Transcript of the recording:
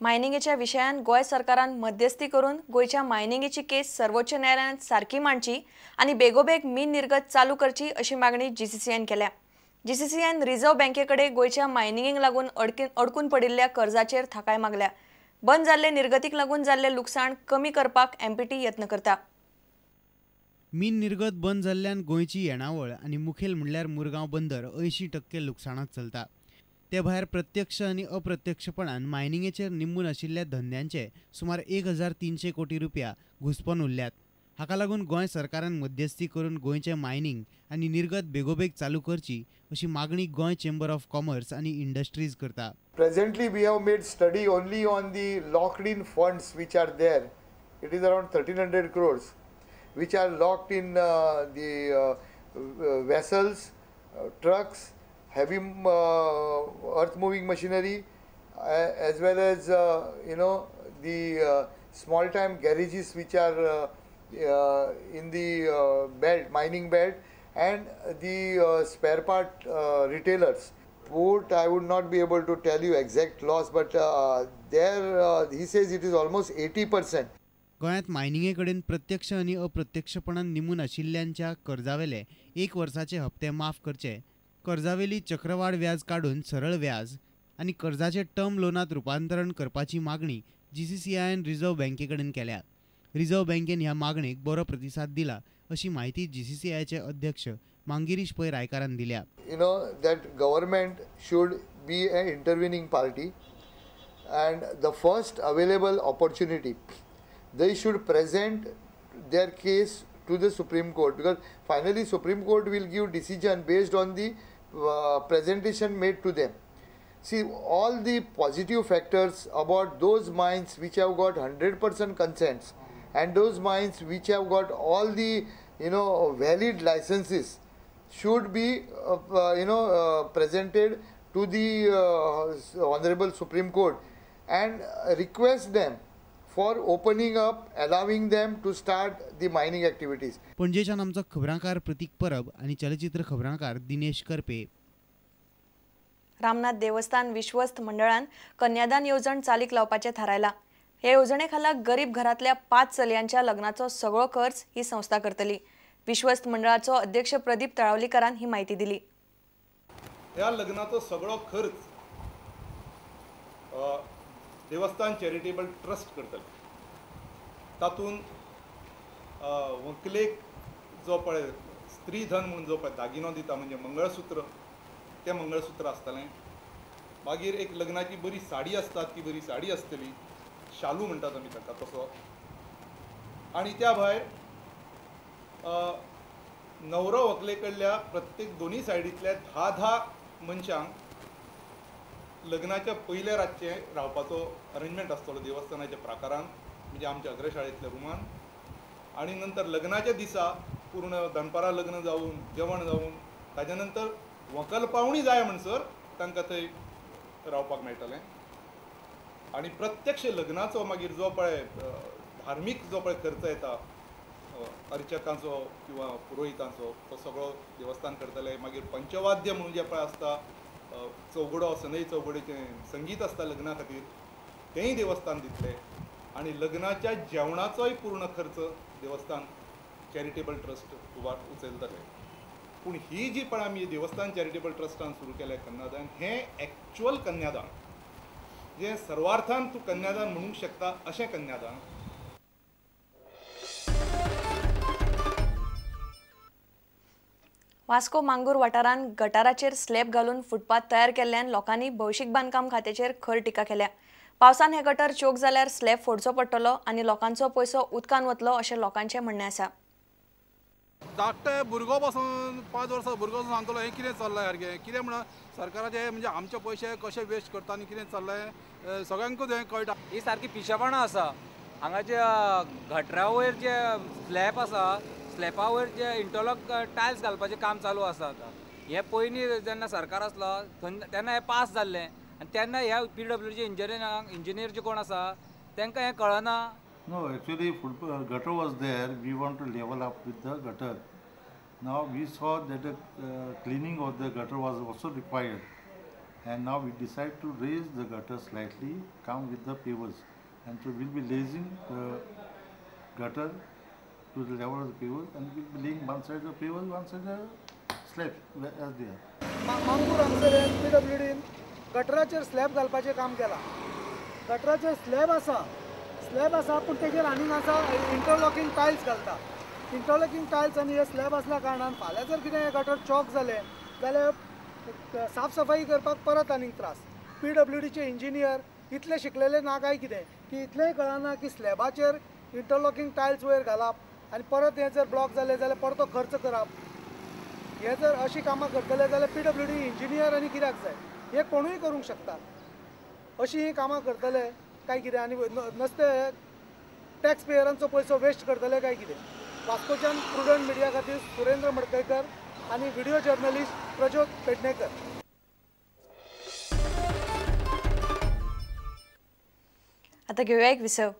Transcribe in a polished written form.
मायनिंगेच्या विशयान गोय सरकारान मध्यस्थी करून गोयच्या मायनिंगेची केस सर्वोच्च न्यायालयात सारकी मांडची आणि बेगोबेग मीन निर्गत चालू करची अशी मागणी जीसीसीआयन केल्या। जीसीसीआयन रिझर्व्ह बँकेकडे गोयच्या मायनिंगेक लागून अडकून पडिल्ल्या कर्जाचेर थाकाय मागल्या। बंद जाल्ले निर्गतीक लागून जाल्ले लुकसाण कमी करपाक एमपीटी यत्न करता। मीन निर्गत बंद जाल्ल्यान गोंयची येणावळ आणि मुखेल म्हणल्यार मुरगांव बंदर 80% लुकसाणात चलता। ते भायर प्रत्यक्ष आणि अप्रत्यक्षपणान मायनिंगेचेर निंबून आशिल्ल्या धंद्यांचे सुमार 1300 कोटी रुपया घुसपण उरल्यात। हाका लागून गोंय सरकारान मध्यस्थी करून गोंयचे मायनिंग आणि निर्गत बेगोबेग चालू करची अशी मागणी गोंय चेंबर ऑफ कॉमर्स आणि इंडस्ट्रीज करता। Presently, we have made study only on the locked-in funds which are there. It is around 1300 crores, which are locked in the vessels, trucks, heavy earth-moving machinery, as well as the small-time garages which are in the belt, mining belt, and the spare part retailers. I would not be able to tell you exact loss, but there he says it is almost 80%. गोंयांत मायनिंगे कडेन प्रत्यक्ष आणि अप्रत्यक्षपणान निमून आशिल्ल्यांच्या कर्जावेले 1 वर्साचे हप्ते माफ करचे, कर्जावेली चक्रवाढ व्याज काडून सरळ व्याज आणि कर्जाचे टर्म लोनात रूपांतरण करपाची मागणी जीसीसीआयन रिझर्व्ह बँकेकडेन केल्या। रिझर्व्ह बँकेन ह्या मागणेक बरो प्रतिसाद दिला अशी माहिती जीसीसीआयचे अध्यक्ष मांगिरीश पै रायकारान दिल्या। That government should be an intervening party, and the first available opportunity they should present their case to the Supreme Court, because finally Supreme Court will give decision based on the presentation made to them. See, all the positive factors about those mines which have got 100% consents and those mines which have got all the valid licenses should be presented to the Honorable Supreme Court and request them for opening up, allowing them to start the mining activities. पणजेच्यान आमचो खबरांकार प्रतीक परब आणि चलचित्र खबरांकार दिनेश करपे। रामनाथ देवस्थान विश्वस्त मंडळान कन्यादान येवजण चालीक लावपाचे थारायला। हे येवजणे खाला गरीब घरातल्या 5 चलयांच्या लग्नाचो सगळो खर्च ही संस्था करतली। विश्वस्त मंडळाचो अध्यक्ष प्रदीप तळावलीकरान ही माहिती दिली। ह्या लग्नाचो सगळो खर्च देवस्थान चॅरिटेबल ट्रस्ट करतले। तातून व्हंकलेक जो पळय स्त्री धन म्हणून जो पळय दागिनो दिता म्हणजे मंगळसूत्र, ते मंगळसूत्र आसतलें। मागीर एक लग्नाची बरी साडी आसता, ती बरी साडी आसतली, शालू म्हणटात आमी ताका तसो। आनी त्या भायर नवरो व्हंकले कडल्या प्रत्येक दोनी सायडींतल्या 10 मनशांक लग्नाच्या पयल्या रातचे रावपाचो अरेंजमेंट आसतलो देवस्थानाच्या प्राकारान, म्हणजे आमच्या अग्रशाळेंतल्या रुमान। आणि नंतर लग्नाच्या दिसा पूर्ण दनपारां लग्न जावन जेवण जावन ताजे नंतर व्हंकल पावणी जाय म्हणसर तांकां थंय रावपाक मेळटलें। आणि प्रत्यक्ष लग्नाचो मागीर जो पळय धार्मीक जो पळय खर्च येता अर्चकांचो किंवा पुरोहितांचो, तो सगळो देवस्थान करतले। मागीर पंचवाद्य म्हणून जे पळय आसता, चौगडो सनई चौगडेचें संगीत आसता लग्ना खातीर, तेंय देवस्थान दितले। आणि लग्नाच्या जेवणाचोय पूर्ण खर्च देवस्थान चॅरिटेबल ट्रस्ट उचलतले। पूण ही जी पण आमी देवस्थान चॅरिटेबल ट्रस्टान सुरू केलें कन्यादान, हें एक्चुअल कन्यादान, जें सर्वार्थान तूं कन्यादान म्हणूंक शकता अशें कन्यादान। वास्को मांगूर वाठारांत गटाराचेर स्लॅब घालून फुटपाथ तयार केल्ल्यान लोकांनी भौशीक बांदकाम खात्याचेर खर टिका केल्या। पावसान हे गटर चोक जाल्यार स्लॅब फोडचो पडटलो आणि लोकांचो पयसो उदकान वतलो अशें लोकांचें म्हणणें आसा। धाकटे भुरगो पासून 5 वर्सां भुरगो सांगतलो हें कितें चल्लां सारकें, कितें म्हणून सरकाराचे म्हणजे आमचे पयशे कशे वेस्ट करता आनी कितें चल्लें सगळ्यांकूच हें कळटा। ही सारकी पिशेपणां आसा। हांगा जे गटरा वयर जे स्लॅब आसा, स्लॅबा वयर जे इंटरलॉक टायल्स घालपाचें काम चालू आसा आतां। हे पयलीं जेन्ना सरकार आसलो तेन्ना हें पास जाल्लें, आनी तेन्ना ह्या PWC इंजिनियर जे कोण आसा तांकां हें कळना। No, actually gutter was there. We want to level up with the gutter. Now we saw that cleaning of the gutter was also required. And now we decide to raise the gutter slightly, come with the pavers. And so we'll be raising the gutter to the level of the pavers, and we'll be laying one side the pavers, one side the slabs as they are. मांगूर हांगसर PWDन गटराचेर slab घालपाचें काम केलां. गटराचेर slab आसा पूण तेजेर आनीक आसा interlocking tiles घालता. इंटरलॉकिंग टायल्स आनी हे स्लॅब आसल्या कारणान फाल्यां जर कितें गटर चॉक जालें जाल्यार साफ सफाई करपाक परत आनीक त्रास. PWDचे इंजिनियर इतले शिकलेले ना काय कितें की इतलेंय कळना की स्लॅबाचेर इंटरलॉकिंग टायल्स वयर घालप आनी परत हें जर ब्लॉक जालें जाल्यार परतो खर्च करप. हे जर अशी कामां करतले जाल्यार PWD इंजिनियर आनी कित्याक जाय? हे कोणूय करूंक शकता. अशी ही कामां करतले काय कितें आनी नसते टॅक्स पेयरांचो पयसो वेस्ट करतले काय कितें? वास्कोच्यान प्रुडंट मिडिया खातीर सुरेंद्र मडकयकर आनी व्हिडिओ जर्नलिस्ट प्रज्योत पेडणेकर. आता घेऊया एक विसव.